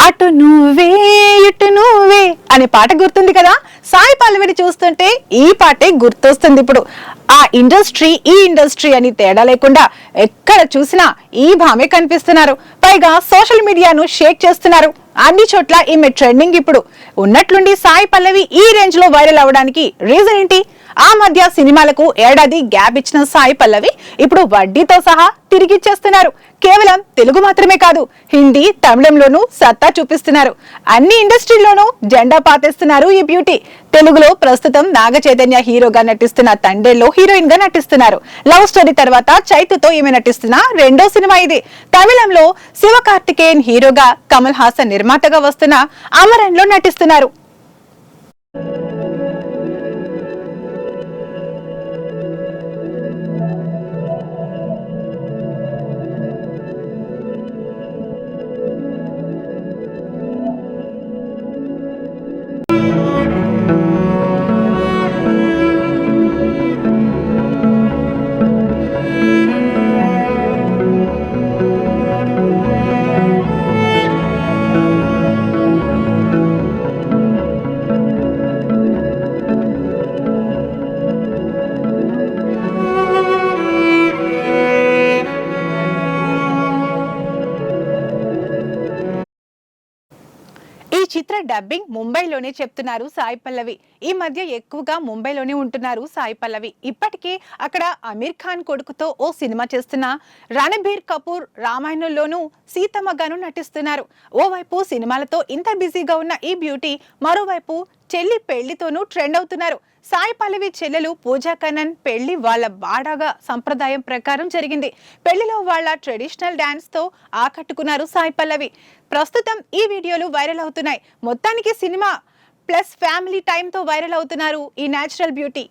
అటు నువ్వే ఇటు నువ్వే అనే పాట గుర్తుంది కదా. సాయి పల్లవిని చూస్తుంటే ఈ పాటే గుర్తొస్తుంది. ఇప్పుడు ఆ ఇండస్ట్రీ ఈ ఇండస్ట్రీ అని తేడా లేకుండా ఎక్కడ చూసినా ఈ భామే కనిపిస్తున్నారు. పైగా సోషల్ మీడియాను షేక్ చేస్తున్నారు. అన్ని చోట్ల ఈమె ట్రెండింగ్. ఇప్పుడు ఉన్నట్లుండి సాయి పల్లవి ఈ రేంజ్ లో వైరల్ అవడానికి రీజన్ ఏంటి? ఆ మధ్య సినిమాలకు ఏడాది గ్యాప్ ఇచ్చిన సాయి పల్లవి ఇప్పుడు వడ్డీతో సహా తిరిగిచ్చేస్తున్నారు. కేవలం తెలుగు మాత్రమే కాదు, హిందీ తమిళంలోనూ సత్తా చూపిస్తున్నారు. అన్ని ఇండస్ట్రీల్లోనూ జెండా పాతేస్తున్నారు ఈ బ్యూటీ. తెలుగులో ప్రస్తుతం నాగ చైతన్య హీరోగా నటిస్తున్న తండేల్లో హీరోయిన్ గా నటిస్తున్నారు. లవ్ స్టోరీ తర్వాత చైతుతో ఈమె నటిస్తున్న రెండో సినిమా ఇది. తమిళంలో శివకార్తికేయన్ హీరోగా, కమల్ హాసన్ నిర్మాతగా వస్తున్న అమరన్ లో నటిస్తున్నారు. ఈ చిత్ర డబ్బింగ్ ముంబైలోనే చెప్తున్నారు సాయి పల్లవి. ఈ మధ్య ఎక్కువగా ముంబైలోనే ఉంటున్నారు సాయి పల్లవి. ఇప్పటికే అక్కడ అమీర్ ఖాన్ కొడుకుతో ఓ సినిమా చేస్తున్న రణబీర్ కపూర్ రామాయణంలోనూ సీతమ్మగాను నటిస్తున్నారు. ఓవైపు సినిమాలతో ఇంత బిజీగా ఉన్న ఈ బ్యూటీ మరోవైపు చెల్లి పెళ్లితోనూ ట్రెండ్ అవుతున్నారు. సాయి పల్లవి చెల్లెలు పూజా కన్నన్ పెళ్లి వాళ్ళ బాడాగా సంప్రదాయం ప్రకారం జరిగింది. పెళ్లిలో వాళ్ళ ట్రెడిషనల్ డాన్స్ తో ఆకట్టుకున్నారు సాయి పల్లవి. ప్రస్తుతం ఈ వీడియోలు వైరల్ అవుతున్నాయి. మొత్తానికి సినిమా ప్లస్ ఫ్యామిలీ టైం తో వైరల్ అవుతున్నారు ఈ నేచురల్ బ్యూటీ.